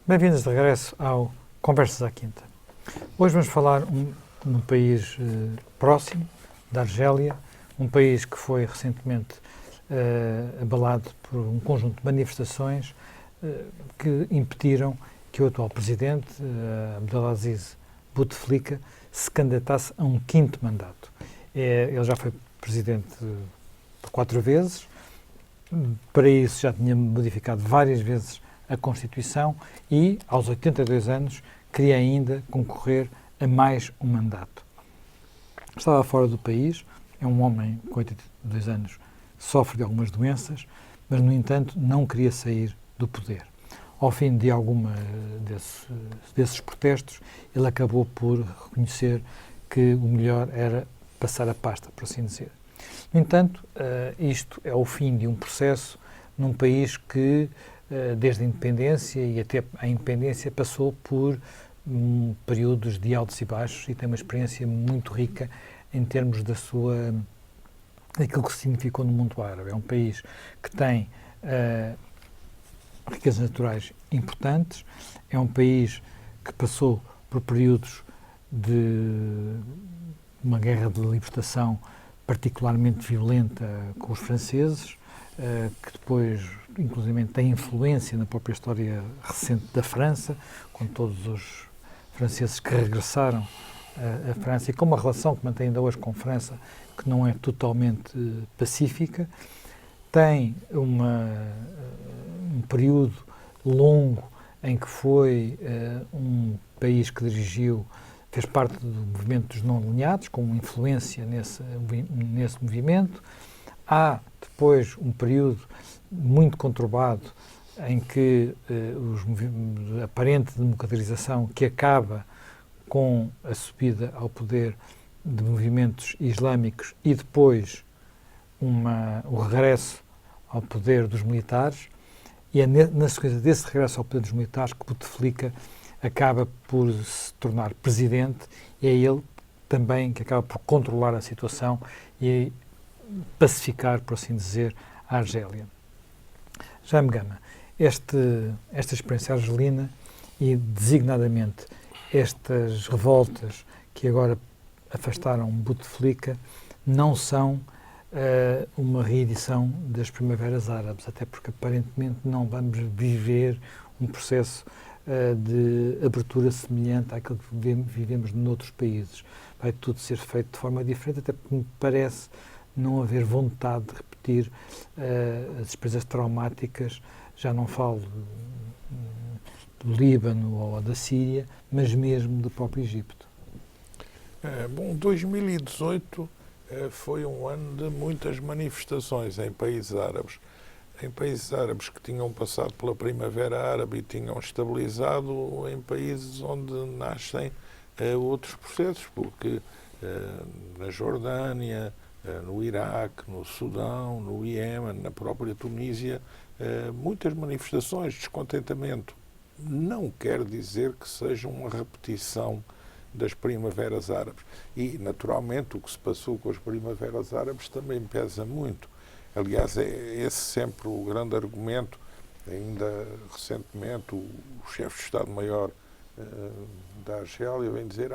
Bem-vindos de regresso ao Conversas à Quinta. Hoje vamos falar num país próximo, da Argélia, um país que foi recentemente abalado por um conjunto de manifestações que impediram que o atual presidente, Abdelaziz Bouteflika, se candidatasse a um quinto mandato. Ele já foi presidente por 4 vezes, para isso já tinha modificado várias vezes a Constituição e, aos 82 anos, queria ainda concorrer a mais um mandato. Estava fora do país, é um homem com 82 anos, sofre de algumas doenças, mas, no entanto, não queria sair do poder. Ao fim de alguma desses protestos, ele acabou por reconhecer que o melhor era passar a pasta, por assim dizer. No entanto, isto é o fim de um processo num país que, desde a independência e até a independência, passou por períodos de altos e baixos e tem uma experiência muito rica em termos daquilo que significou no mundo árabe. É um país que tem riquezas naturais importantes, é um país que passou por períodos de uma guerra de libertação particularmente violenta com os franceses, que depois, inclusive, tem influência na própria história recente da França, com todos os franceses que regressaram à França e com uma relação que mantém ainda hoje com a França, que não é totalmente pacífica. Tem um período longo em que foi um país que fez parte do movimento dos não-alinhados, com influência nesse movimento. Há depois um período muito conturbado em que a aparente democratização que acaba com a subida ao poder de movimentos islâmicos e depois o regresso ao poder dos militares, e é na sequência desse regresso ao poder dos militares que Bouteflika acaba por se tornar presidente, e é ele também que acaba por controlar a situação e pacificar, por assim dizer, a Argélia. Jaime Gama, esta experiência argelina e, designadamente, estas revoltas que agora afastaram Bouteflika não são uma reedição das primaveras árabes, até porque aparentemente não vamos viver um processo de abertura semelhante àquilo que vivemos noutros países. Vai tudo ser feito de forma diferente, até porque me parece não haver vontade de repetir as experiências traumáticas, já não falo do Líbano ou da Síria, mas mesmo do próprio Egito. 2018 foi um ano de muitas manifestações em países árabes. Em países árabes que tinham passado pela Primavera Árabe e tinham estabilizado, em países onde nascem outros processos, porque na Jordânia, no Iraque, no Sudão, no Iêmen, na própria Tunísia, muitas manifestações, descontentamento. Não quer dizer que seja uma repetição das primaveras árabes. E, naturalmente, o que se passou com as primaveras árabes também pesa muito. Aliás, é esse sempre o grande argumento. Ainda recentemente, o chefe de Estado-Maior da Argélia vem dizer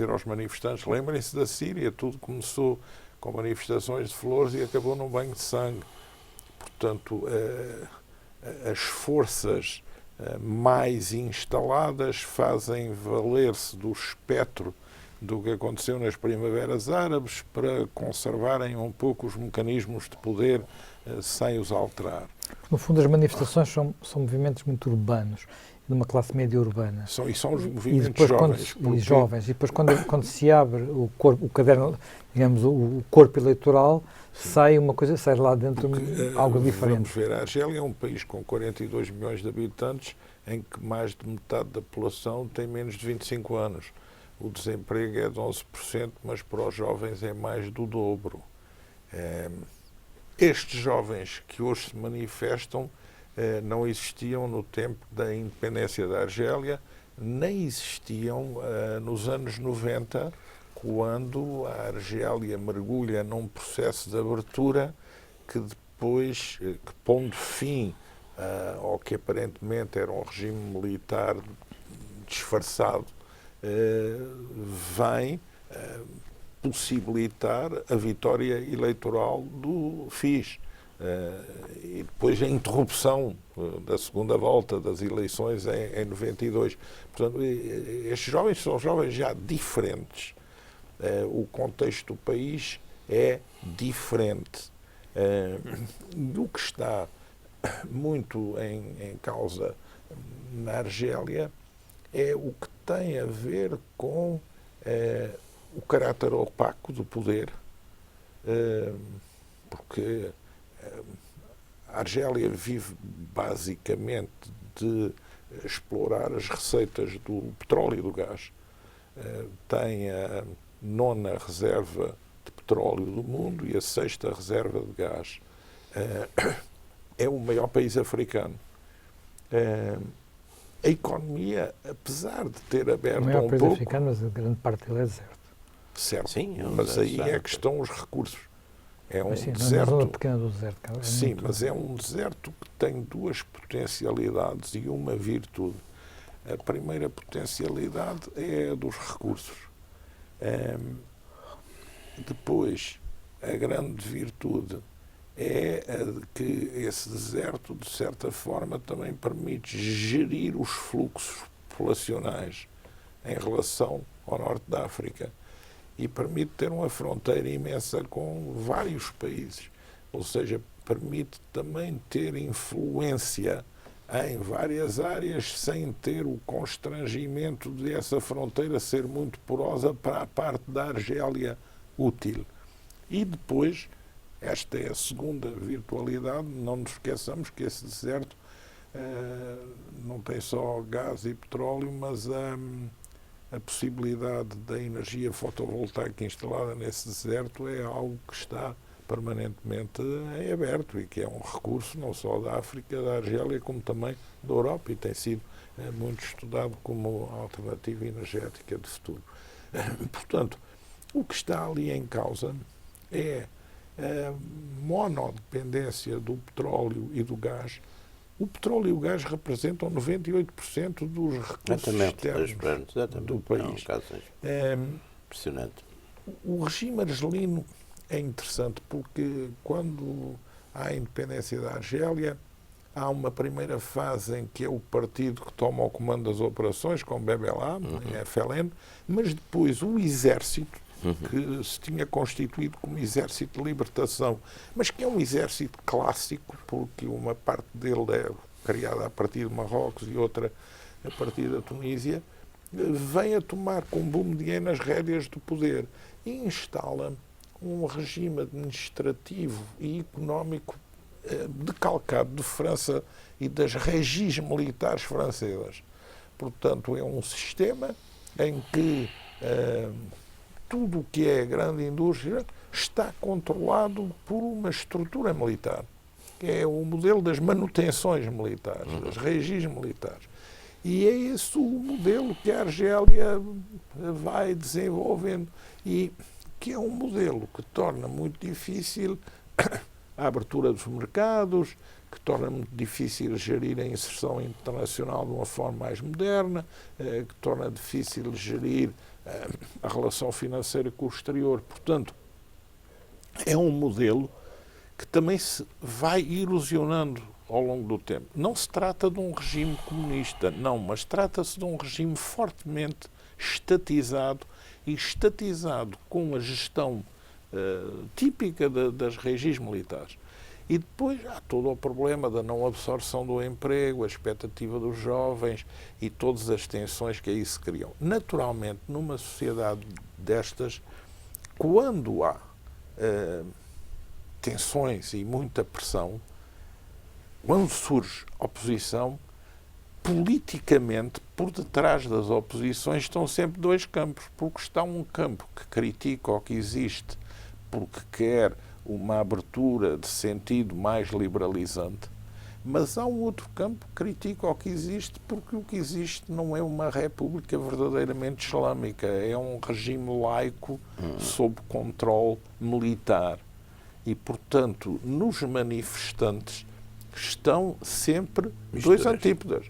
aos manifestantes, lembrem-se da Síria, tudo começou com manifestações de flores e acabou num banho de sangue. Portanto, as forças mais instaladas fazem valer-se do espectro do que aconteceu nas primaveras árabes para conservarem um pouco os mecanismos de poder sem os alterar. No fundo, as manifestações são movimentos muito urbanos, de uma classe média urbana. São os movimentos jovens. E depois, quando se abre o caderno, digamos, o corpo eleitoral, sai lá dentro algo diferente. Vamos ver, a Argélia é um país com 42 milhões de habitantes, em que mais de metade da população tem menos de 25 anos. O desemprego é de 11%, mas para os jovens é mais do dobro. Estes jovens que hoje se manifestam não existiam no tempo da independência da Argélia, nem existiam nos anos 90, quando a Argélia mergulha num processo de abertura que depois, pondo fim ou que aparentemente era um regime militar disfarçado, vem possibilitar a vitória eleitoral do FIS. E depois a interrupção da segunda volta das eleições em 92. Portanto, estes jovens são jovens já diferentes. O contexto do país é diferente. O que está muito em causa na Argélia é o que tem a ver com o caráter opaco do poder, porque a Argélia vive basicamente de explorar as receitas do petróleo e do gás. Tem a 9ª reserva de petróleo do mundo e a 6ª reserva de gás. É o maior país africano. A economia, apesar de ter aberto o maior um país pouco... africano, mas a grande parte dele é deserto. Certo, Sim, mas aí é que estão os recursos. É um Sim, deserto... na zona pequena do deserto. Sim, muito... mas é um deserto que tem 2 potencialidades e uma virtude. A primeira potencialidade é a dos recursos. Depois, a grande virtude é a de que esse deserto, de certa forma, também permite gerir os fluxos populacionais em relação ao norte da África e permite ter uma fronteira imensa com vários países. Ou seja, permite também ter influência em várias áreas sem ter o constrangimento de essa fronteira ser muito porosa para a parte da Argélia útil. E depois, esta é a segunda virtualidade, não nos esqueçamos que esse deserto não tem só gás e petróleo, mas a possibilidade da energia fotovoltaica instalada nesse deserto é algo que está permanentemente em aberto e que é um recurso não só da África, da Argélia, como também da Europa e tem sido muito estudado como alternativa energética de futuro. Portanto, o que está ali em causa é a monodependência do petróleo e do gás. O petróleo e o gás representam 98% dos recursos externos do país. Impressionante. O regime argelino é interessante porque quando há a independência da Argélia, há uma primeira fase em que é o partido que toma o comando das operações, com Bebelá, em FLN, mas depois o exército, que se tinha constituído como exército de libertação, mas que é um exército clássico, porque uma parte dele é criada a partir de Marrocos e outra a partir da Tunísia, vem a tomar com Boumediene as rédeas do poder e instala um regime administrativo e económico decalcado de França e das régies militares francesas. Portanto, é um sistema em que tudo o que é grande indústria está controlado por uma estrutura militar, que é o modelo das manutenções militares, das régies militares. E é esse o modelo que a Argélia vai desenvolvendo e que é um modelo que torna muito difícil a abertura dos mercados, que torna muito difícil gerir a inserção internacional de uma forma mais moderna, que torna difícil gerir a relação financeira com o exterior. Portanto, é um modelo que também se vai erosionando ao longo do tempo. Não se trata de um regime comunista, não, mas trata-se de um regime fortemente estatizado e estatizado com a gestão típica das régies militares. E depois há todo o problema da não absorção do emprego, a expectativa dos jovens e todas as tensões que aí se criam. Naturalmente, numa sociedade destas, quando há tensões e muita pressão, quando surge oposição, politicamente, por detrás das oposições estão sempre 2 campos, porque está um campo que critica o que existe porque quer uma abertura de sentido mais liberalizante, mas há um outro campo que critica o que existe porque o que existe não é uma república verdadeiramente islâmica, é um regime laico sob controle militar. E, portanto, nos manifestantes estão sempre Misturas. dois antípodas.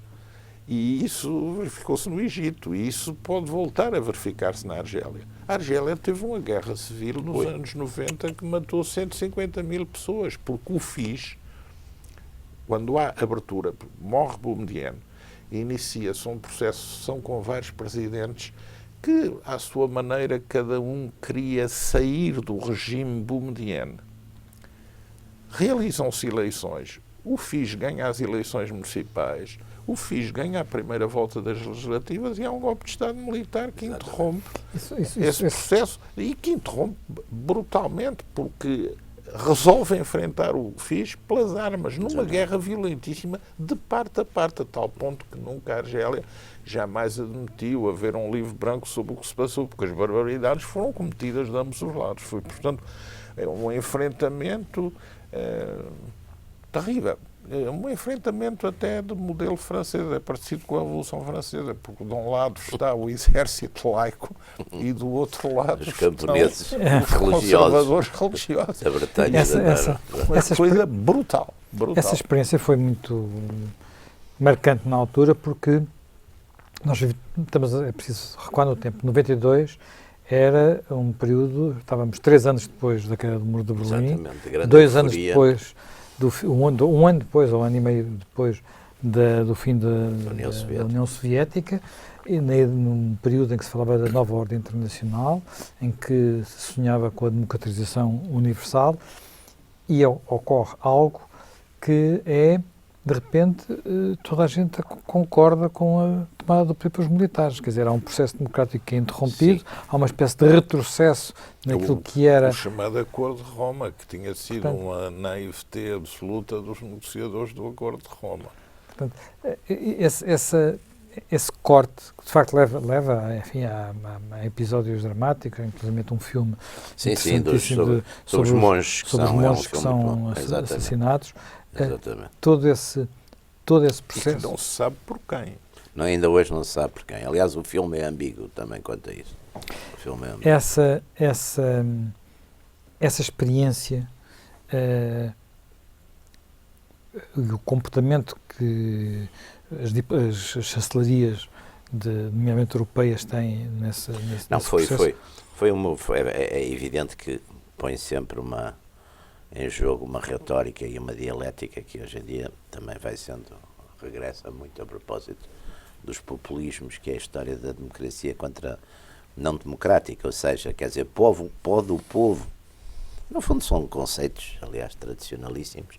E isso verificou-se no Egito, e isso pode voltar a verificar-se na Argélia. A Argélia teve uma guerra civil nos anos 90 que matou 150 mil pessoas, porque o FIS, quando há abertura, morre Boumediene, inicia-se um processo de sucessão com vários presidentes que, à sua maneira, cada um queria sair do regime Boumediene. Realizam-se eleições. O FIS ganha as eleições municipais, o FIS ganha a primeira volta das legislativas e há um golpe de Estado militar que interrompe esse processo e que interrompe brutalmente, porque resolve enfrentar o FIS pelas armas, numa guerra violentíssima de parte a parte, a tal ponto que nunca a Argélia jamais admitiu haver um livro branco sobre o que se passou, porque as barbaridades foram cometidas de ambos os lados. Foi, portanto, um enfrentamento terrível. Um enfrentamento até do modelo francês, é parecido com a Revolução Francesa, porque de um lado está o exército laico e do outro lado os camponeses os conservadores religiosos. A Bretanha Essa coisa brutal. Essa experiência foi muito marcante na altura, porque nós é preciso recuar no tempo. 92 era um período, estávamos 3 anos depois da queda do Muro de Berlim, 2 anos depois, um ano depois, ou um ano e meio depois do fim da União Soviética, e num período em que se falava da nova ordem internacional, em que se sonhava com a democratização universal, e ocorre algo que é, de repente, toda a gente concorda com a tomada do poder pelos militares. Quer dizer, há um processo democrático que é interrompido, há uma espécie de retrocesso naquilo que era... O chamado Acordo de Roma, que tinha sido uma naivete absoluta dos negociadores do Acordo de Roma. Portanto, esse corte, que de facto leva enfim, a episódios dramáticos, inclusive um filme sobre os monges que são assassinados. Exatamente. Todo esse processo. E que não se sabe por quem. Não, ainda hoje não se sabe por quem. Aliás, o filme é ambíguo também quanto a isso. O filme é ambíguo. Essa experiência, o comportamento que as chancelarias, nomeadamente europeias, têm nesse processo. É evidente que põe sempre em jogo uma retórica e uma dialética que hoje em dia também regressa muito a propósito dos populismos, que é a história da democracia contra não democrática, ou seja, quer dizer, povo, no fundo são conceitos, aliás, tradicionalíssimos,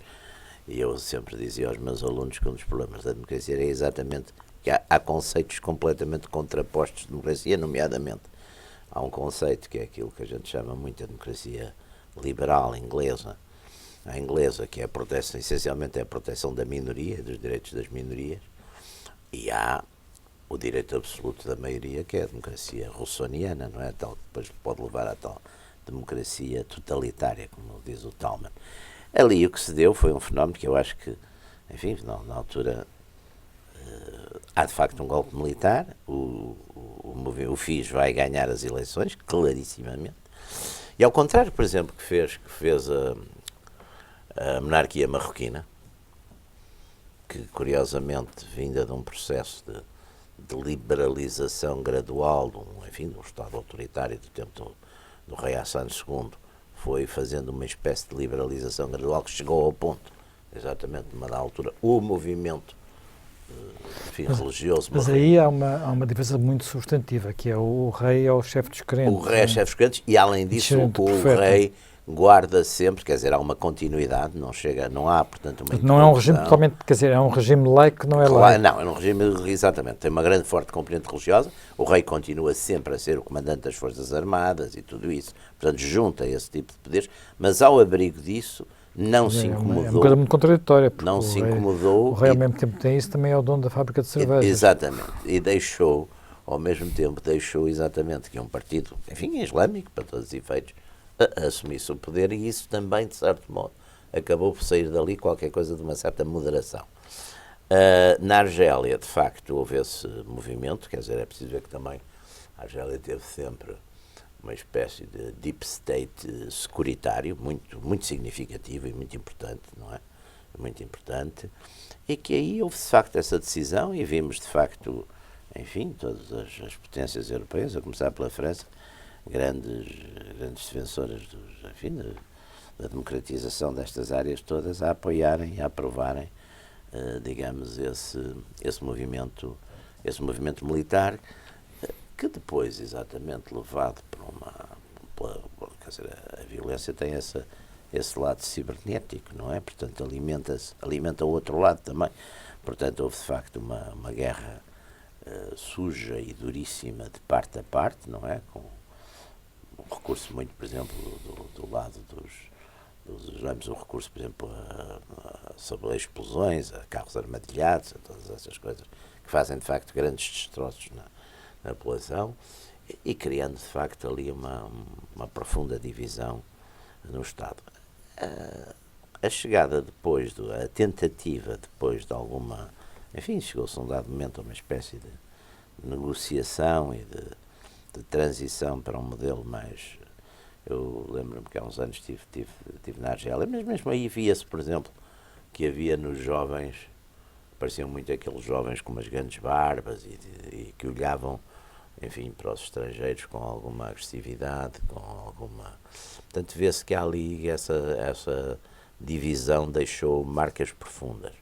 e eu sempre dizia aos meus alunos que um dos problemas da democracia é exatamente que há conceitos completamente contrapostos de democracia, nomeadamente há um conceito que é aquilo que a gente chama muito a democracia liberal inglesa, a inglesa, que é a proteção, essencialmente é a proteção da minoria, dos direitos das minorias, e há o direito absoluto da maioria, que é a democracia russoniana, não é? Tal que depois pode levar à tal democracia totalitária, como diz o Thalmann. Ali o que se deu foi um fenómeno que eu acho que, enfim, na altura há de facto um golpe militar, o FIS vai ganhar as eleições, clarissimamente, e ao contrário, por exemplo, que fez a monarquia marroquina, que curiosamente, vinda de um processo de liberalização gradual de um Estado autoritário do tempo do rei Hassan II, foi fazendo uma espécie de liberalização gradual que chegou ao ponto, exatamente numa altura, o movimento religioso. Mas aí há uma diferença muito substantiva, que é o rei é o chefe dos crentes. O rei é o chefe dos crentes e, além disso, o rei guarda sempre, quer dizer, há uma continuidade, não há, portanto, uma não é um regime totalmente, quer dizer, é um regime laico que não é laico. Não, é um regime, exatamente, tem uma grande forte componente religiosa, o rei continua sempre a ser o comandante das Forças Armadas e tudo isso, portanto, junta esse tipo de poderes, mas ao abrigo disso, não se incomodou. É uma coisa muito contraditória, porque não se incomodou. O rei, ao mesmo tempo, tem isso, também é o dono da fábrica de cervejas. Exatamente, e ao mesmo tempo, exatamente que um partido, enfim, islâmico, para todos os efeitos, assumisse o poder, e isso também, de certo modo, acabou por sair dali qualquer coisa de uma certa moderação. Na Argélia, de facto, houve esse movimento, quer dizer, é preciso ver que também a Argélia teve sempre uma espécie de deep state securitário, muito, muito significativo e muito importante, não é? muito importante, e que aí houve de facto essa decisão e vimos de facto, enfim, todas as potências europeias, a começar pela França, grandes defensoras da democratização destas áreas todas, a apoiarem e a aprovarem, digamos, esse movimento militar, que depois, exatamente, levado quer dizer, a violência tem esse lado cibernético, não é? Portanto, alimenta o outro lado também. Portanto, houve de facto uma guerra suja e duríssima de parte a parte, não é? Com um recurso muito, por exemplo, do lado vemos o recurso, por exemplo, sobre explosões, a carros armadilhados, a todas essas coisas que fazem de facto grandes destroços na população e criando de facto ali uma profunda divisão no Estado. A chegada depois, a tentativa depois de alguma, enfim, chegou-se a um dado momento a uma espécie de negociação e de transição para um modelo mais. Eu lembro-me que há uns anos estive na Argélia, mas mesmo aí via-se, por exemplo, que havia nos jovens, pareciam muito aqueles jovens com umas grandes barbas e que olhavam, enfim, para os estrangeiros com alguma agressividade, com alguma. Portanto, vê-se que ali essa divisão deixou marcas profundas.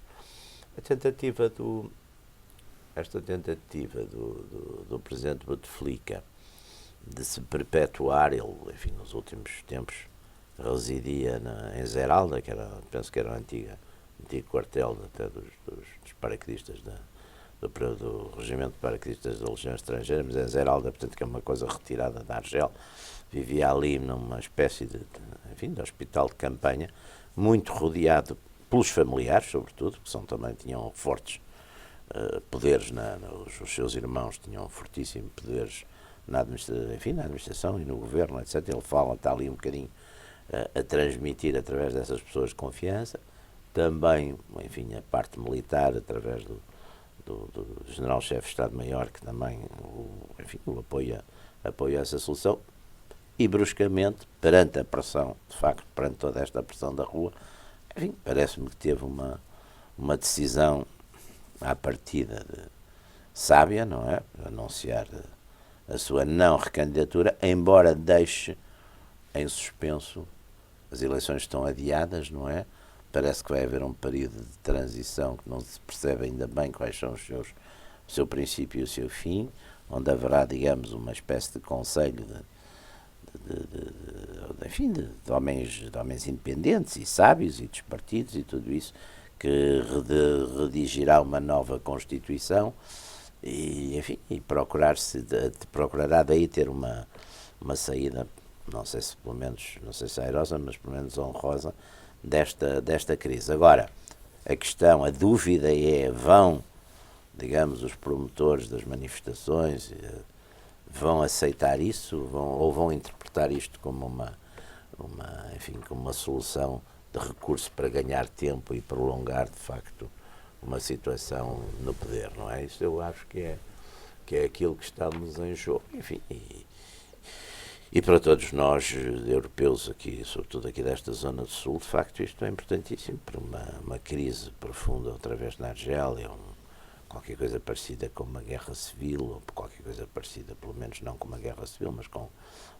Esta tentativa do presidente Bouteflika de se perpetuar, ele, enfim, nos últimos tempos residia em Zeralda, penso que era o antigo quartel até dos paraquedistas do regimento de paraquedistas da Legião Estrangeira, mas em Zeralda, portanto, que é uma coisa retirada da Argel, vivia ali numa espécie de hospital de campanha, muito rodeado pelos familiares, sobretudo, que também tinham fortes poderes, os seus irmãos tinham fortíssimos poderes na administração e no governo, etc. Ele está ali um bocadinho a transmitir através dessas pessoas de confiança. Também, enfim, a parte militar, através do general-chefe de Estado-Maior, que também o apoia essa solução. E, bruscamente, perante a pressão, de facto, perante toda esta pressão da rua, enfim, parece-me que teve uma decisão à partida sábia, não é? Anunciar a sua não recandidatura, embora deixe em suspenso, as eleições estão adiadas, não é? Parece que vai haver um período de transição que não se percebe ainda bem quais são o seu princípio e o seu fim, onde haverá, digamos, uma espécie de conselho de homens independentes e sábios e dos partidos e tudo isso, que redigirá uma nova Constituição e, enfim, procurará daí ter uma saída, não sei se airosa, mas pelo menos honrosa, desta crise. Agora, a dúvida vão, digamos, os promotores das manifestações, vão aceitar isso, ou vão interpretar isto como como uma solução de recurso para ganhar tempo e prolongar, de facto, uma situação no poder, não é? Isso eu acho que é aquilo que estamos em jogo, enfim, e para todos nós, europeus, aqui, sobretudo aqui desta zona do Sul, de facto, isto é importantíssimo para uma crise profunda outra vez na Argélia, qualquer coisa parecida com uma guerra civil, ou qualquer coisa parecida, pelo menos não com uma guerra civil, mas com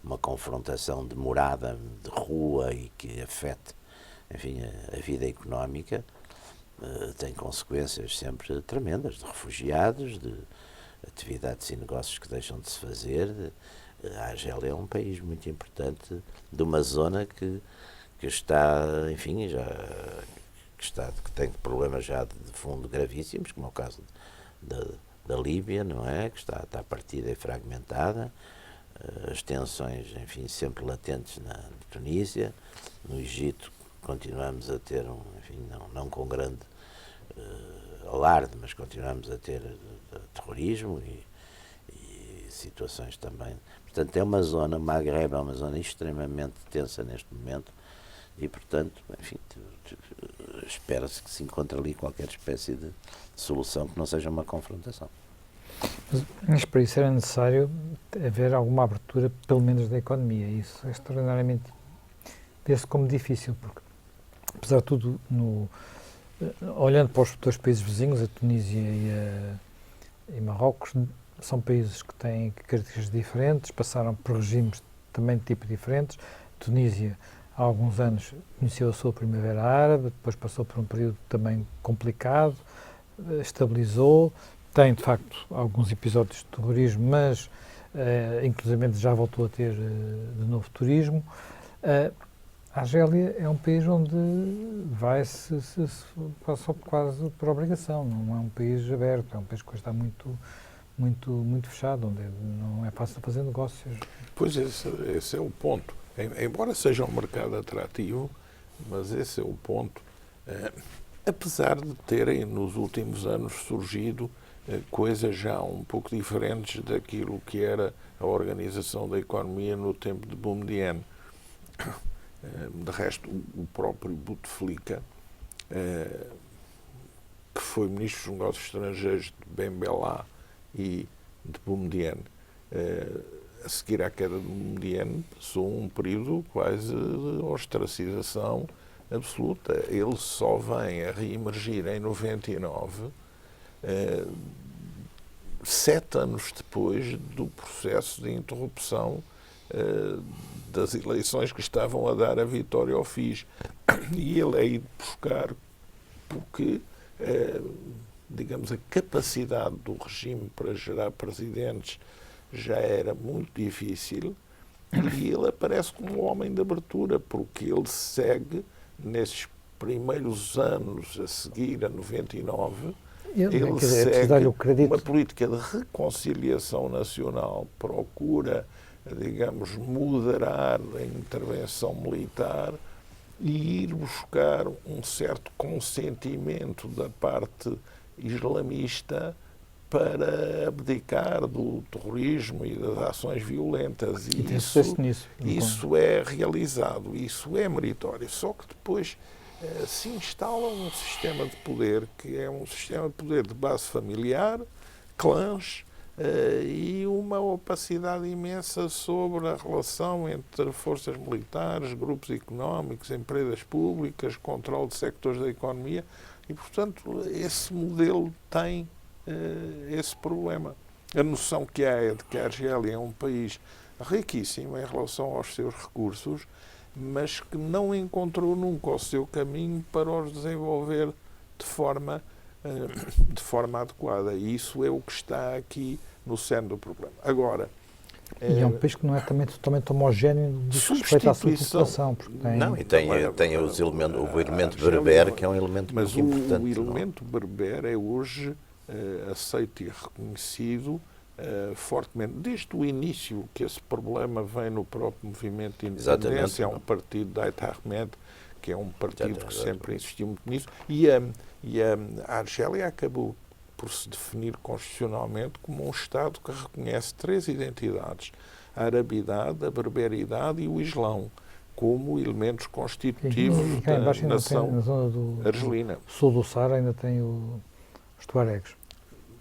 uma confrontação demorada de rua e que afete, enfim, a vida económica, tem consequências sempre tremendas, de refugiados, de atividades e negócios que deixam de se fazer. A Argélia é um país muito importante, de uma zona que está, enfim, que tem problemas já de fundo gravíssimos, como é o caso da Líbia, não é? Que está partida e fragmentada, as tensões, enfim, sempre latentes na Tunísia, no Egito continuamos a ter, enfim, não com grande alarde, mas continuamos a ter terrorismo e situações também. Portanto, é uma zona, o Magreb é uma zona extremamente tensa neste momento e, portanto, enfim, espera-se que se encontre ali qualquer espécie de solução que não seja uma confrontação. Mas para isso era necessário haver alguma abertura, pelo menos da economia. Isso é extraordinariamente vê-se como difícil, porque, apesar de tudo, olhando para os dois países vizinhos, a Tunísia e Marrocos, são países que têm características diferentes, passaram por regimes também de tipo diferentes. A Tunísia, há alguns anos, conheceu a sua Primavera Árabe, depois passou por um período também complicado, estabilizou, tem de facto alguns episódios de terrorismo, mas inclusive já voltou a ter de novo turismo. A Argélia é um país onde vai-se quase por obrigação, não é um país aberto, é um país que está muito fechado, onde não é fácil fazer negócios. Pois esse é o ponto. Embora seja um mercado atrativo, mas esse é o ponto. Apesar de terem nos últimos anos surgido coisas já um pouco diferentes daquilo que era a organização da economia no tempo de Boumediene. De resto, o próprio Bouteflika, que foi ministro dos Negócios Estrangeiros de Ben Bella e de Boumediene, a seguir à queda de Boumediene, passou um período quase de ostracização absoluta. Ele só vem a reemergir em 99, 7 anos depois do processo de interrupção das eleições que estavam a dar a vitória ao FIS. E ele é ido buscar porque, digamos, a capacidade do regime para gerar presidentes já era muito difícil, e ele aparece como um homem de abertura, porque ele segue, nesses primeiros anos a seguir a 99, ele segue uma política de reconciliação nacional, procura, digamos, moderar a intervenção militar e ir buscar um certo consentimento da parte islamista para abdicar do terrorismo e das ações violentas. E isso é realizado, isso é meritório. Só que depois se instala um sistema de poder que é um sistema de poder de base familiar, clãs, e uma opacidade imensa sobre a relação entre forças militares, grupos económicos, empresas públicas, controle de sectores da economia, e, portanto, esse modelo tem esse problema. A noção que há é de que a Argélia é um país riquíssimo em relação aos seus recursos, mas que não encontrou nunca o seu caminho para os desenvolver de forma adequada. E isso é o que está aqui no centro do problema. Agora, e é um país que não é também totalmente homogéneo de respeito à sua população. Não, e tem os elementos, o elemento berber, que é um elemento muito importante. Mas o elemento berber é hoje aceito e reconhecido fortemente. Desde o início que esse problema vem no próprio movimento de independência, é um partido da Ait Ahmed, que é um partido que sempre insistiu muito nisso, e a Argélia acabou por se definir constitucionalmente como um Estado que reconhece 3 identidades: a arabidade, a berberidade e o islão, como elementos constitutivos da nação argelina. No sul do Saara ainda tem os tuaregs.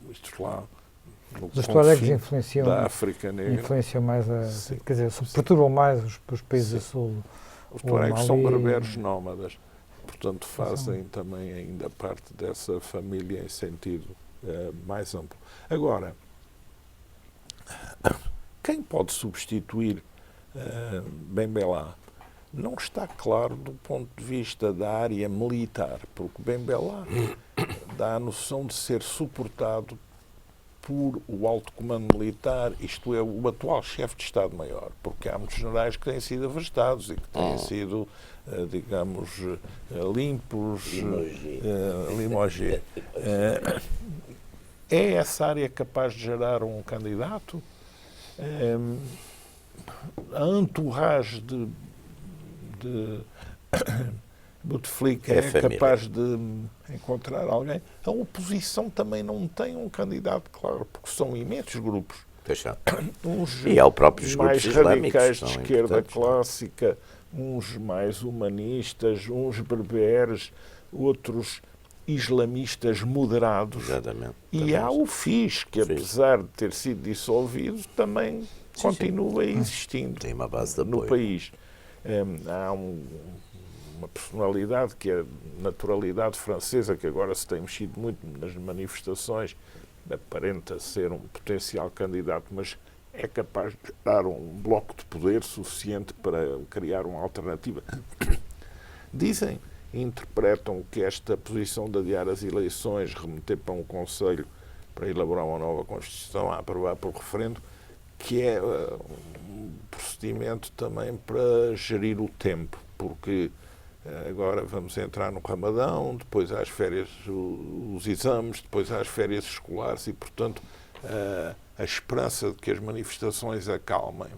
Isto lá, os tuaregs influenciam da África Negra. Influenciam mais quer dizer, perturbam mais os países a sul. Os tuaregs são berberes nómadas, portanto fazem também ainda parte dessa família em sentido mais amplo. Agora, quem pode substituir Ben Bella? Não está claro do ponto de vista da área militar, porque Ben Bella dá a noção de ser suportado por o alto comando militar, isto é, o atual chefe de Estado-Maior, porque há muitos generais que têm sido afastados e que têm sido, digamos, limpos, limogé. É essa área capaz de gerar um candidato? A entourage de Bouteflika é capaz de encontrar alguém? A oposição também não tem um candidato claro, porque são imensos grupos. Uns e há os próprios mais grupos radicais de esquerda clássica, uns mais humanistas, uns berberes, outros islamistas moderados. Exatamente. E há o FIS, que apesar de ter sido dissolvido, também continua existindo tem uma base de apoio no país. Há uma personalidade que é naturalidade francesa, que agora se tem mexido muito nas manifestações, aparenta ser um potencial candidato, mas é capaz de dar um bloco de poder suficiente para criar uma alternativa. Dizem, interpretam que esta posição de adiar as eleições, remeter para um Conselho para elaborar uma nova Constituição, a aprovar por referendo, que é um procedimento também para gerir o tempo, porque agora vamos entrar no Ramadão, depois há as férias, os exames, depois há as férias escolares e, portanto, a esperança de que as manifestações acalmem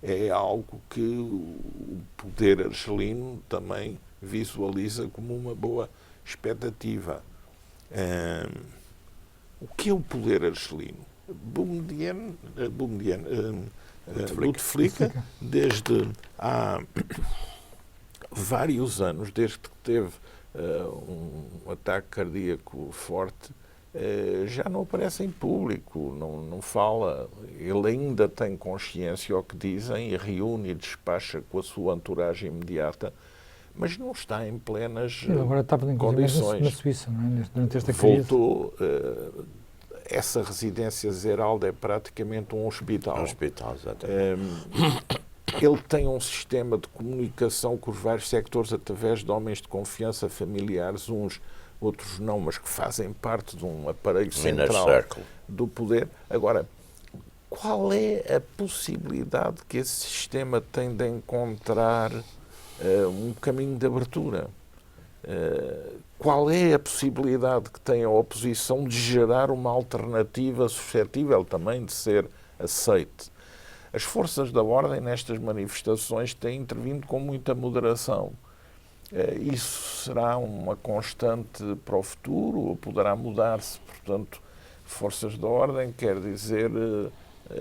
é algo que o poder argelino também visualiza como uma boa expectativa. O que é o poder argelino? Bouteflika, desde há vários anos, desde que teve um ataque cardíaco forte, já não aparece em público, não fala. Ele ainda tem consciência ao que dizem e reúne e despacha com a sua entourage imediata, mas não está em plenas ele agora estava condições. Na Suíça, não é? Durante esta crise. Voltou. Essa residência Zeralda é praticamente um hospital. Um hospital, exatamente. Ele tem um sistema de comunicação com os vários sectores através de homens de confiança familiares, uns, outros não, mas que fazem parte de um aparelho central do poder. Agora, qual é a possibilidade que esse sistema tem de encontrar um caminho de abertura? Qual é a possibilidade que tem a oposição de gerar uma alternativa suscetível também de ser aceite? As forças da ordem nestas manifestações têm intervindo com muita moderação. Isso será uma constante para o futuro ou poderá mudar-se? Portanto, forças da ordem quer dizer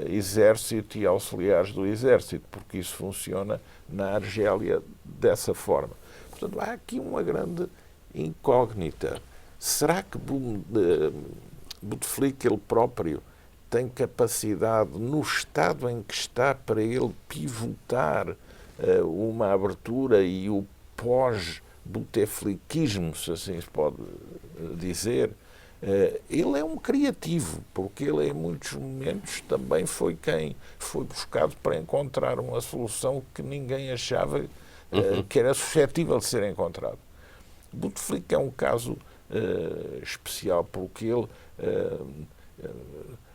exército e auxiliares do exército, porque isso funciona na Argélia dessa forma. Portanto, há aqui uma grande incógnita. Será que Bouteflika, ele próprio, tem capacidade, no estado em que está, para ele pivotar uma abertura e o pós-bouteflikismo, se assim se pode dizer? Ele é um criativo, porque ele em muitos momentos também foi quem foi buscado para encontrar uma solução que ninguém achava que era suscetível de ser encontrado. Bouteflika é um caso especial, porque ele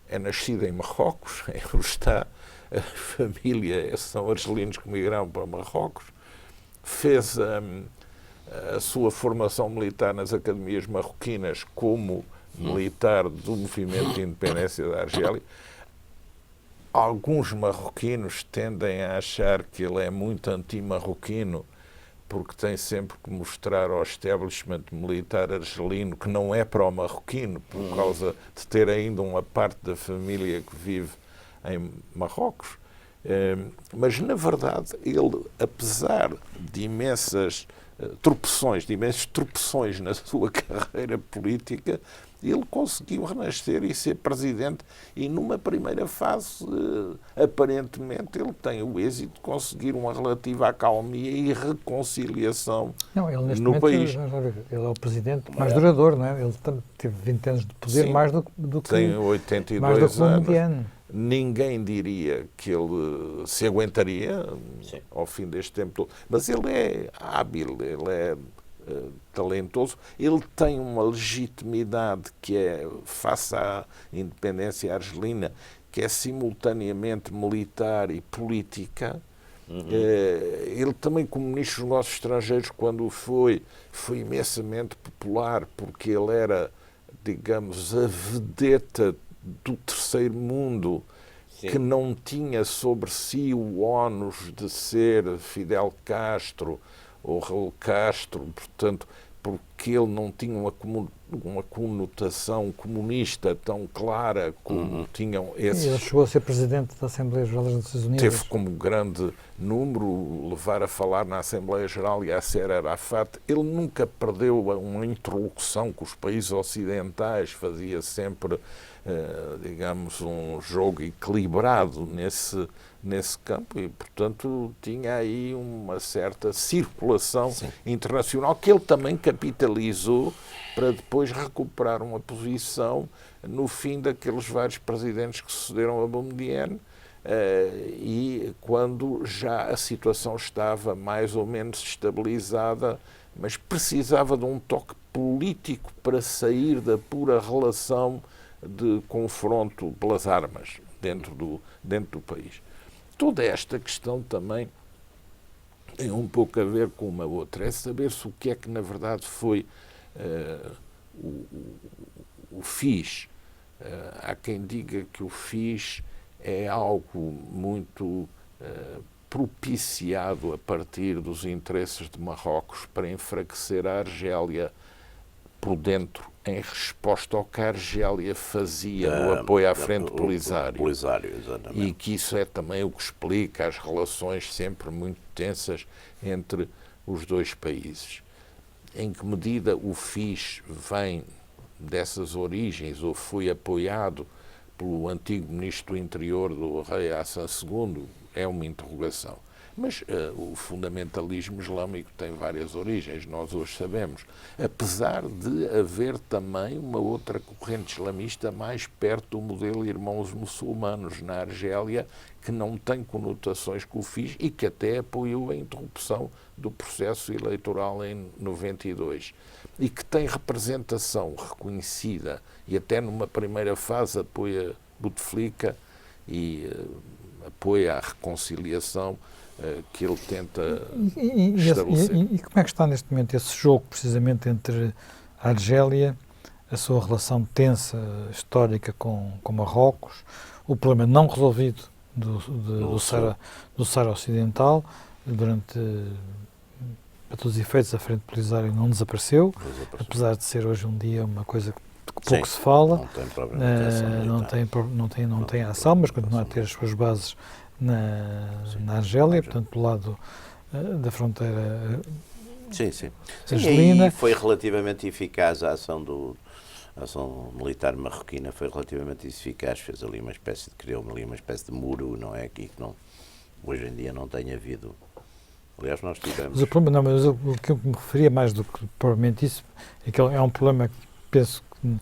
é nascido em Marrocos, está a família, são argelinos que migraram para Marrocos, fez a sua formação militar nas academias marroquinas como militar do movimento de independência da Argélia. Alguns marroquinos tendem a achar que ele é muito anti-marroquino, porque tem sempre que mostrar ao establishment militar argelino que não é pró-marroquino, por causa de ter ainda uma parte da família que vive em Marrocos. Mas, na verdade, ele, apesar de imensas de imensos tropeções na sua carreira política, ele conseguiu renascer e ser presidente, e numa primeira fase, aparentemente, ele tem o êxito de conseguir uma relativa acalmia e reconciliação no país. Ele é o presidente mais duradouro, não é? Ele teve 20 anos de poder. Sim, mais do que tem 82 anos. Ninguém diria que ele se aguentaria ao fim deste tempo todo. Mas ele é hábil, ele é talentoso, ele tem uma legitimidade que é, face à independência argelina, que é simultaneamente militar e política. Ele também, como ministro dos negócios estrangeiros, quando foi imensamente popular, porque ele era, digamos, a vedeta do terceiro mundo, que não tinha sobre si o ónus de ser Fidel Castro ou Raul Castro, portanto, porque que ele não tinha uma conotação comunista tão clara como tinham esses. Ele chegou a ser presidente da Assembleia Geral das Nações Unidas. Teve como grande número levar a falar na Assembleia Geral Yasser Arafat. Ele nunca perdeu uma interlocução com os países ocidentais, fazia sempre, digamos, um jogo equilibrado nesse campo e, portanto, tinha aí uma certa circulação internacional que ele também capitalizou para depois recuperar uma posição no fim daqueles vários presidentes que sucederam a Boumediene e quando já a situação estava mais ou menos estabilizada, mas precisava de um toque político para sair da pura relação de confronto pelas armas dentro do país. Toda esta questão também tem um pouco a ver com uma outra, é saber-se o que é que na verdade foi o FIS. Há quem diga que o FIS é algo muito propiciado a partir dos interesses de Marrocos para enfraquecer a Argélia por dentro, em resposta ao que a Argélia fazia no apoio à Frente Polisário. E que isso é também o que explica as relações sempre muito tensas entre os dois países. Em que medida o FIS vem dessas origens ou foi apoiado pelo antigo ministro do Interior do rei Hassan II é uma interrogação. Mas o fundamentalismo islâmico tem várias origens, nós hoje sabemos. Apesar de haver também uma outra corrente islamista mais perto do modelo Irmãos Muçulmanos na Argélia, que não tem conotações com o FIS e que até apoiou a interrupção do processo eleitoral em 92. E que tem representação reconhecida e até numa primeira fase apoia Bouteflika e apoia a reconciliação que ele tenta estabelecer. E como é que está neste momento esse jogo, precisamente, entre a Argélia, a sua relação tensa, histórica com Marrocos, o problema não resolvido do Saara Ocidental, durante, para todos os efeitos, a Frente Polisário não desapareceu, apesar de ser hoje um dia uma coisa que pouco se fala, não tem ação, mas continua a ter as suas bases na Argélia, portanto, do lado da fronteira argelina. E foi relativamente eficaz a ação militar marroquina, foi relativamente eficaz, fez ali criou ali uma espécie de muro, não é? Aqui que não, hoje em dia não tem havido. Aliás, nós tivemos. Mas o problema, o que eu me referia mais do que provavelmente isso, é que é um problema que penso que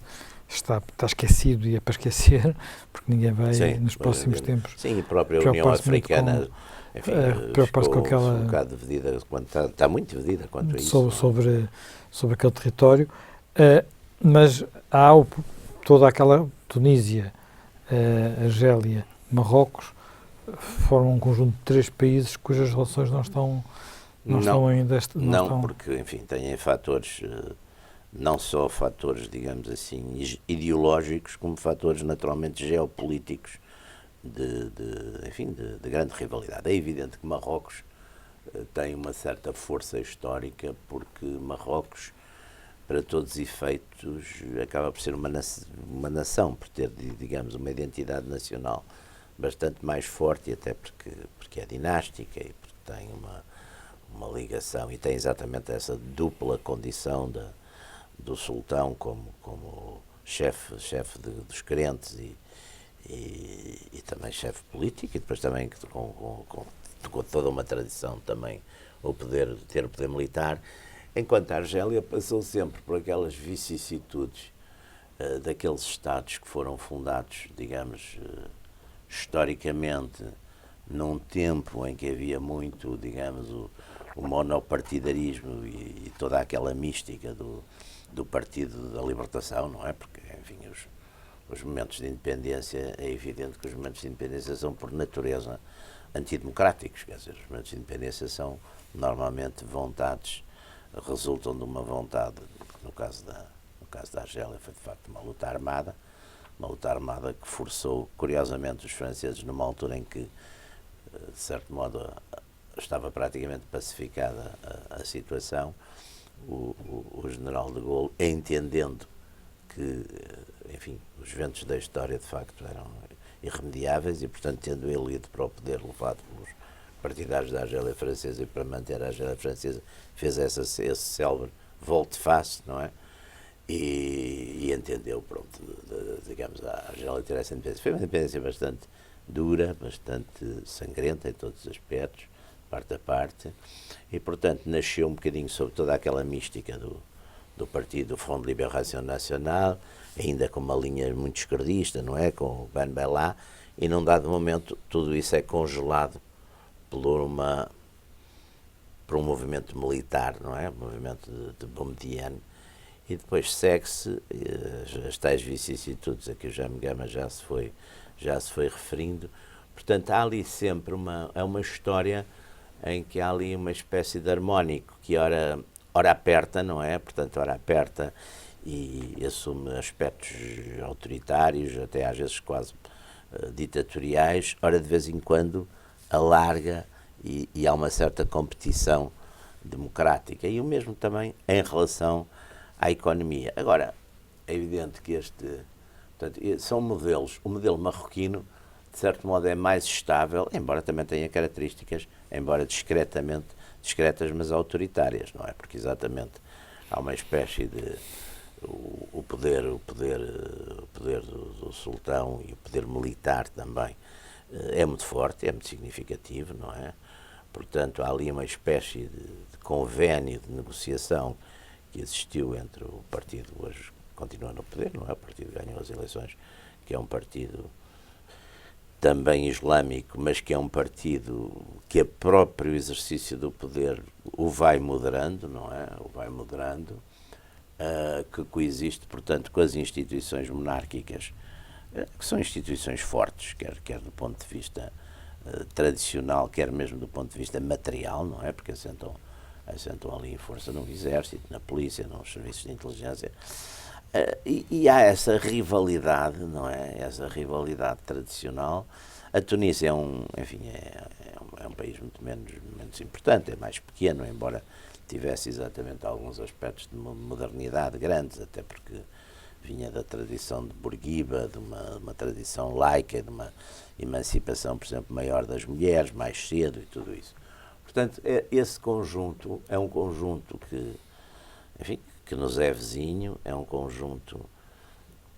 está esquecido e é para esquecer, porque ninguém vai nos próximos tempos. Sim, a própria União Africana preocupar-se com aquela. Um bocado dividida, está muito dividida quanto a isso. Sobre aquele território, mas há toda aquela Tunísia, Argélia, Marrocos, formam um conjunto de 3 países cujas relações não estão ainda. Porque, enfim, têm fatores. Não só fatores, digamos assim, ideológicos, como fatores naturalmente geopolíticos de grande rivalidade. É evidente que Marrocos tem uma certa força histórica, porque Marrocos, para todos os efeitos, acaba por ser uma nação, por ter, digamos, uma identidade nacional bastante mais forte, e até porque é dinástica e porque tem uma ligação, e tem exatamente essa dupla condição do sultão como chefe dos crentes e também chefe político, e depois também com toda uma tradição também ter o poder militar, enquanto a Argélia passou sempre por aquelas vicissitudes daqueles Estados que foram fundados, digamos, historicamente, num tempo em que havia muito, digamos, o monopartidarismo e toda aquela mística do Partido da Libertação, não é? Porque, enfim, os momentos de independência, é evidente que os momentos de independência são, por natureza, antidemocráticos. Quer dizer, os momentos de independência são, normalmente, resultam de uma vontade, no caso da Argélia, foi, de facto, uma luta armada que forçou, curiosamente, os franceses, numa altura em que, de certo modo, estava praticamente pacificada a situação, o general de Gaulle, entendendo que, enfim, os ventos da história de facto eram irremediáveis e, portanto, tendo ele ido para o poder levado pelos partidários da Argélia Francesa e para manter a Argélia Francesa fez esse célebre volte-face, não é? E entendeu, pronto, digamos, a Argélia ter essa independência. Foi uma independência bastante dura, bastante sangrenta em todos os aspectos, parte a parte, e, portanto, nasceu um bocadinho sob toda aquela mística do partido, do Front de Libération Nationale, ainda com uma linha muito esquerdista, não é? Com o Ben Bella, e num dado momento tudo isso é congelado por um movimento militar, não é? Um movimento de Boumediene, e depois segue-se as tais vicissitudes a que o Jaime Gama já se foi referindo. Portanto, há ali sempre é uma história em que há ali uma espécie de harmónico que ora aperta, não é? Portanto, ora aperta e assume aspectos autoritários, até às vezes quase ditatoriais, ora de vez em quando alarga e há uma certa competição democrática. E o mesmo também em relação à economia. Agora, é evidente que portanto, são modelos. O modelo marroquino, de certo modo, é mais estável, embora também tenha características, embora discretas, mas autoritárias, não é? Porque exatamente há uma espécie de o poder do sultão e o poder militar também é muito forte, é muito significativo, não é? Portanto, há ali uma espécie de convênio de negociação que existiu entre o partido, hoje continua no poder, não é? O partido que ganhou as eleições, que é um partido também islâmico, mas que é um partido que o próprio exercício do poder o vai moderando, não é? O vai moderando, que coexiste, portanto, com as instituições monárquicas, que são instituições fortes, quer do ponto de vista tradicional, quer mesmo do ponto de vista material, não é? Porque assentam ali em força no exército, na polícia, nos serviços de inteligência. E há essa rivalidade, não é? Essa rivalidade tradicional. A Tunísia é um país muito menos importante, é mais pequeno, embora tivesse exatamente alguns aspectos de modernidade grandes, até porque vinha da tradição de Bourguiba, de uma tradição laica, de uma emancipação, por exemplo, maior das mulheres, mais cedo e tudo isso. Portanto, esse conjunto é um conjunto que nos é vizinho, é um conjunto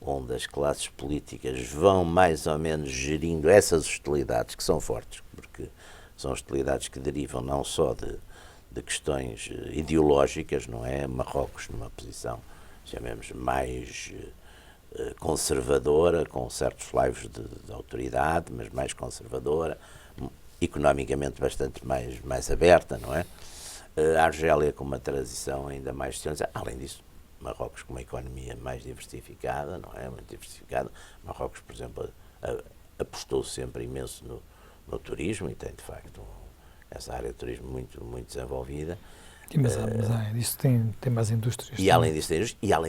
onde as classes políticas vão mais ou menos gerindo essas hostilidades, que são fortes, porque são hostilidades que derivam não só de questões ideológicas, não é? Marrocos numa posição, chamemos, mais conservadora, com certos laivos de autoridade, mas mais conservadora, economicamente bastante mais aberta, não é? A Argélia com uma transição ainda mais extensa. Além disso, Marrocos com uma economia mais diversificada, não é? Muito diversificada. Marrocos, por exemplo, apostou sempre imenso no turismo e tem, de facto, essa área de turismo muito desenvolvida. Mas isso tem mais indústrias. E além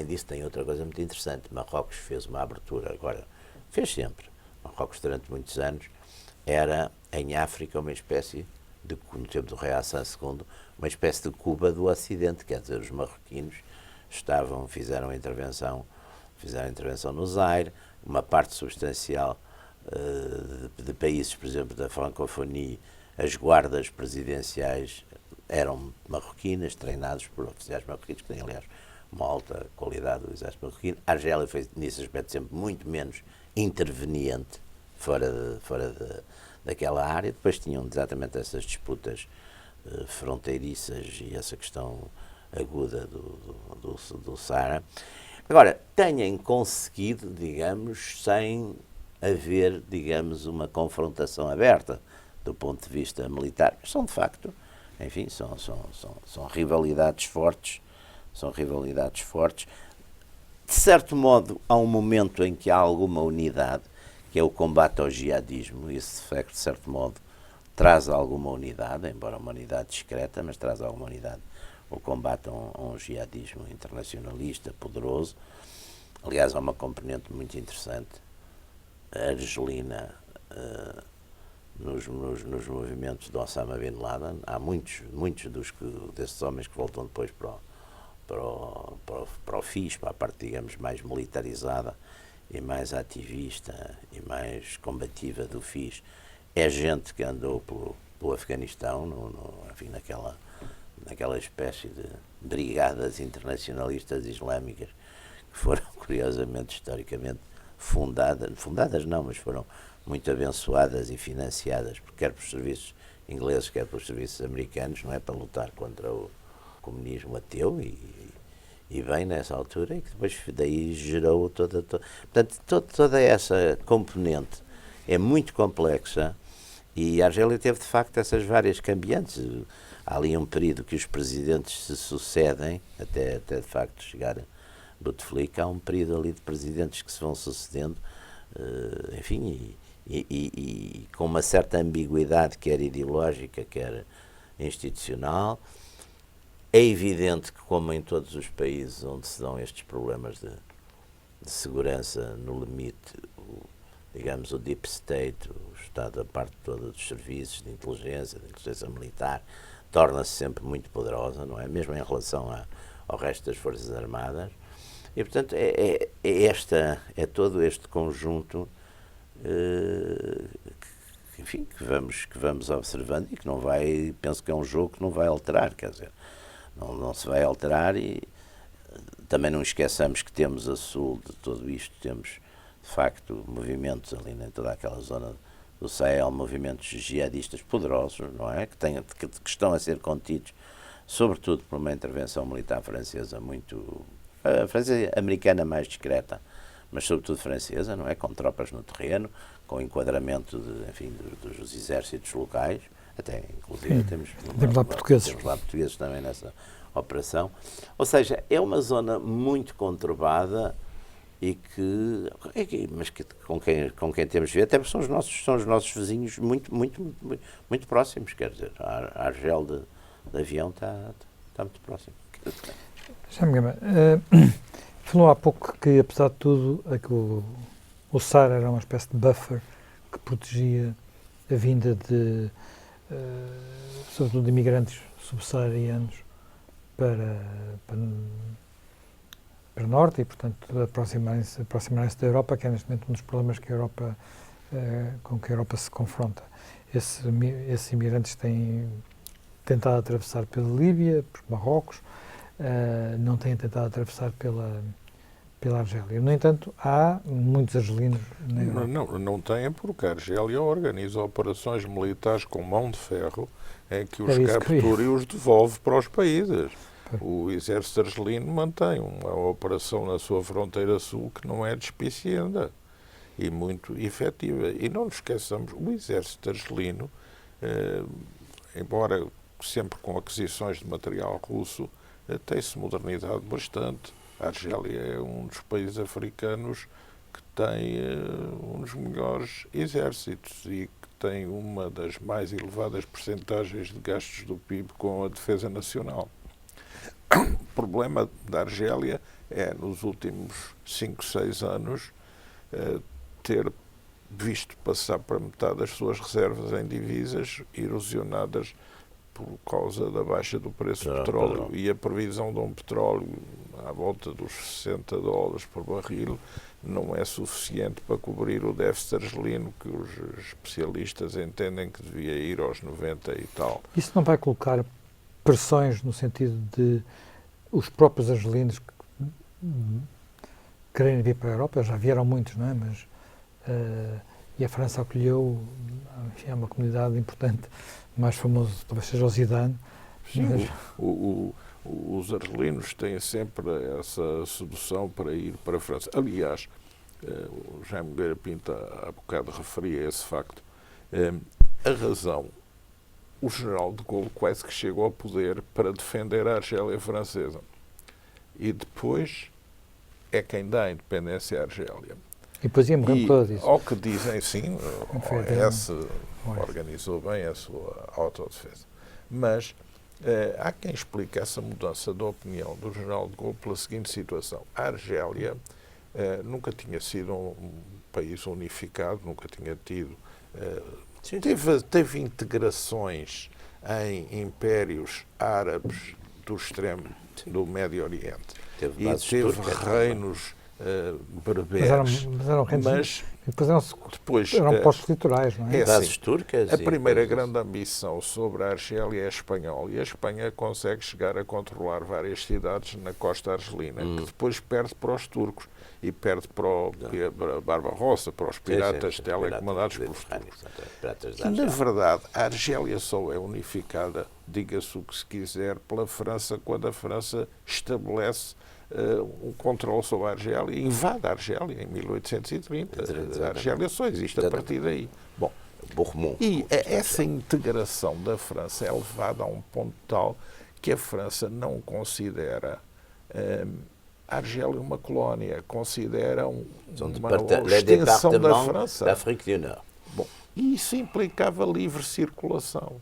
disso tem outra coisa muito interessante. Marrocos fez uma abertura, agora, fez sempre. Marrocos, durante muitos anos, era, em África, uma espécie no tempo do rei Hassan II, uma espécie de Cuba do Ocidente, quer dizer, os marroquinos fizeram a intervenção no Zaire, uma parte substancial de países, por exemplo, da francofonia, as guardas presidenciais eram marroquinas, treinados por oficiais marroquinos, que têm, aliás, uma alta qualidade do exército marroquino. A Argélia foi, nesse aspecto, sempre muito menos interveniente fora daquela área. Depois tinham exatamente essas disputas fronteiriças e essa questão aguda do Saara. Agora, tenham conseguido, digamos, sem haver, digamos, uma confrontação aberta do ponto de vista militar. Mas são, de facto, enfim, são rivalidades fortes, De certo modo, há um momento em que há alguma unidade, que é o combate ao jihadismo. Esse facto, de certo modo, traz alguma unidade, embora uma unidade discreta, mas traz alguma unidade. O combate a um jihadismo internacionalista, poderoso. Aliás, há uma componente muito interessante, a argelina, nos movimentos de Osama Bin Laden. Há muitos desses homens que voltam depois para para o FIS, para a parte, digamos, mais militarizada e mais ativista e mais combativa do FIS, é gente que andou pelo Afeganistão, enfim, naquela espécie de brigadas internacionalistas islâmicas que foram, curiosamente, historicamente fundadas não, mas foram muito abençoadas e financiadas, quer pelos serviços ingleses, quer pelos serviços americanos, não é, para lutar contra o comunismo ateu e bem nessa altura, e que depois daí gerou portanto, toda essa componente é muito complexa, e a Argélia teve de facto essas várias cambiantes. Há ali um período que os presidentes se sucedem, até de facto chegar Bouteflika, há um período ali de presidentes que se vão sucedendo, enfim, e com uma certa ambiguidade, quer ideológica, quer institucional. É evidente que, como em todos os países onde se dão estes problemas de segurança no limite, digamos, o Deep State, o Estado, a parte toda dos serviços de inteligência militar, torna-se sempre muito poderosa, não é? Mesmo em relação ao resto das Forças Armadas. E, portanto, é todo este conjunto enfim, que vamos observando e que não vai, penso que é um jogo que não vai alterar, quer dizer, não se vai alterar. E também não esqueçamos que temos a sul de tudo isto, temos de facto movimentos ali em toda aquela zona do Sahel, movimentos jihadistas poderosos, não é? Que estão a ser contidos, sobretudo por uma intervenção militar francesa a francesa americana mais discreta, mas sobretudo francesa, não é? Com tropas no terreno, com enquadramento dos exércitos locais, até inclusive temos lá portugueses. Temos lá portugueses também nessa operação. Ou seja, é uma zona muito conturbada mas com quem temos de ver, até porque são os nossos vizinhos muito próximos, quer dizer, a Argel de avião está muito próximo. Jaime Gama, falou há pouco que, apesar de tudo, o SAR era uma espécie de buffer que protegia a vinda sobretudo de imigrantes subsaarianos para o norte e, portanto, aproximarem-se da Europa, que é neste momento um dos problemas com que a Europa se confronta. Esses imigrantes têm tentado atravessar pela Líbia, por Marrocos, não têm tentado atravessar pela Argélia. No entanto, há muitos argelinos na Europa. Não têm, porque a Argélia organiza operações militares com mão de ferro em que os captura e os devolve para os países. O exército argelino mantém uma operação na sua fronteira sul que não é despicienda e muito efetiva. E não nos esqueçamos, o exército argelino, embora sempre com aquisições de material russo, tem-se modernizado bastante. A Argélia é um dos países africanos que tem um dos melhores exércitos e que tem uma das mais elevadas percentagens de gastos do PIB com a defesa nacional. O problema da Argélia é, nos últimos 5, 6 anos, ter visto passar para metade das suas reservas em divisas erosionadas por causa da baixa do preço do petróleo. E a previsão de um petróleo à volta dos $60 por barril não é suficiente para cobrir o déficit argelino, que os especialistas entendem que devia ir aos 90 e tal. Isso não vai colocar pressões no sentido de os próprios argelinos querem vir para a Europa? Já vieram muitos, não é? Mas e a França acolheu, enfim, é uma comunidade importante, o mais famoso talvez seja o Zidane. Sim, mas os argelinos têm sempre essa sedução para ir para a França. Aliás, o Jaime Nogueira Pinto há bocado referia esse facto. A razão, o general de Gaulle quase que chegou ao poder para defender a Argélia francesa. E depois é quem dá a independência à Argélia. E depois ia morrer por causa disso. Ao que dizem, sim, o OS organizou bem a sua autodefesa. Mas há quem explique essa mudança de opinião do general de Gaulle pela seguinte situação. A Argélia nunca tinha sido um país unificado, nunca tinha tido... teve integrações em impérios árabes do extremo do Médio Oriente. Teve E bases teve turcas reinos berberes. Mas eram reinos, depois eram postos litorais, não é? É bases assim, turcas. a e primeira coisas grande ambição sobre a Argélia é espanhola, e a Espanha consegue chegar a controlar várias cidades na costa argelina, que depois perde para os turcos e perde para Barbarossa, para os piratas telecomandados pelos turcos. E, na verdade, a Argélia só é unificada, diga-se o que se quiser, pela França, quando a França estabelece um controle sobre a Argélia e invade a Argélia em 1830. A Argélia só existe a partir daí. Bom, e essa integração da França é levada a um ponto tal que a França não considera a Argélia uma colónia, considera uma extensão da França. Da África do Norte. Bom, e isso implicava livre circulação.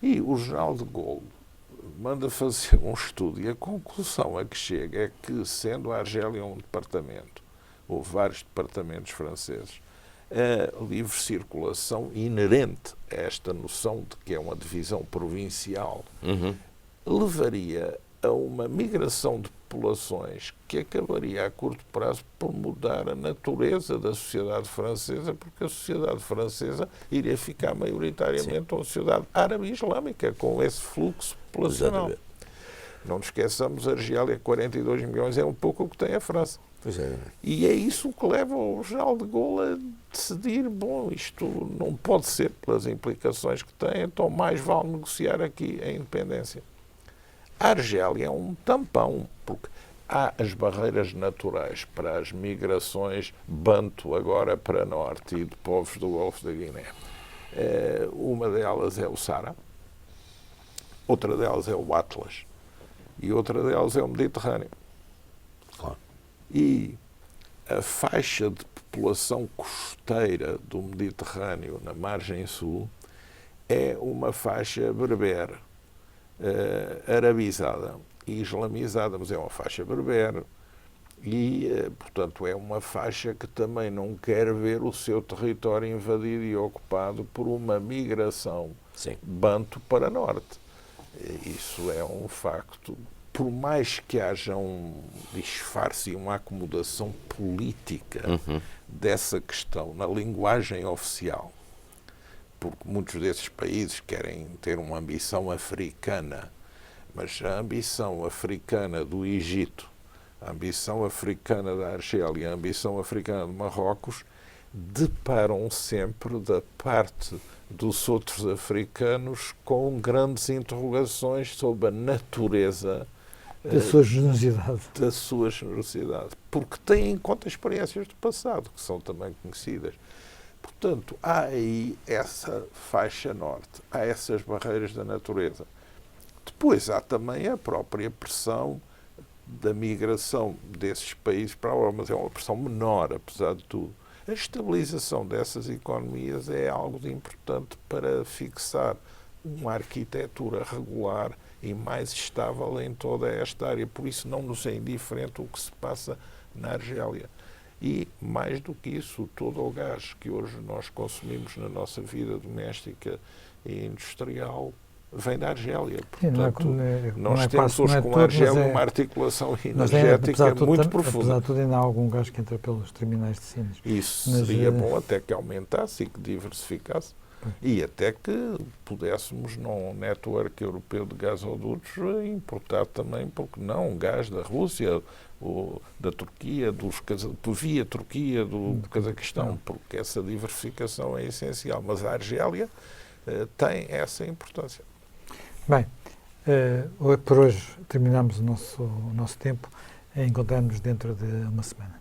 E o general de Gaulle manda fazer um estudo e a conclusão a que chega é que, sendo a Argélia um departamento, ou vários departamentos franceses, a livre circulação inerente a esta noção de que é uma divisão provincial levaria a uma migração de populações que acabaria a curto prazo por mudar a natureza da sociedade francesa, porque a sociedade francesa iria ficar maioritariamente uma sociedade árabe e islâmica, com esse fluxo populacional. Exatamente. Não nos esqueçamos, a Argélia, 42 milhões, é um pouco o que tem a França. E é isso que leva o general de Gaulle a decidir, bom, isto não pode ser pelas implicações que tem, então mais vale negociar aqui a independência. A Argélia é um tampão, porque há as barreiras naturais para as migrações banto agora para norte e de povos do Golfo da Guiné. Uma delas é o Saara, outra delas é o Atlas e outra delas é o Mediterrâneo. Claro. E a faixa de população costeira do Mediterrâneo na margem sul é uma faixa berber, arabizada e islamizada, mas é uma faixa berber e, portanto, é uma faixa que também não quer ver o seu território invadido e ocupado por uma migração banto para norte. Isso é um facto. Por mais que haja um disfarce e uma acomodação política dessa questão na linguagem oficial, porque muitos desses países querem ter uma ambição africana, mas a ambição africana do Egito, a ambição africana da Argélia, a ambição africana de Marrocos, deparam sempre da parte dos outros africanos com grandes interrogações sobre a natureza da sua generosidade. Da sua generosidade. Porque têm em conta experiências do passado, que são também conhecidas. Portanto, há aí essa faixa norte, há essas barreiras da natureza. Depois há também a própria pressão da migração desses países para lá, mas é uma pressão menor, apesar de tudo. A estabilização dessas economias é algo de importante para fixar uma arquitetura regular e mais estável em toda esta área. Por isso não nos é indiferente o que se passa na Argélia. E, mais do que isso, todo o gás que hoje nós consumimos na nossa vida doméstica e industrial vem da Argélia. Portanto, nós temos hoje com a Argélia uma articulação energética muito profunda. Apesar de tudo, ainda há algum gás que entra pelos terminais de Sines. Isso seria bom até que aumentasse e que diversificasse. E até que pudéssemos, num network europeu de gasodutos, importar também, porque não, gás da Rússia, da Turquia, via Turquia, do Cazaquistão, porque essa diversificação é essencial. Mas a Argélia tem essa importância. Bem, por hoje terminamos o nosso tempo. Encontramos-nos dentro de uma semana.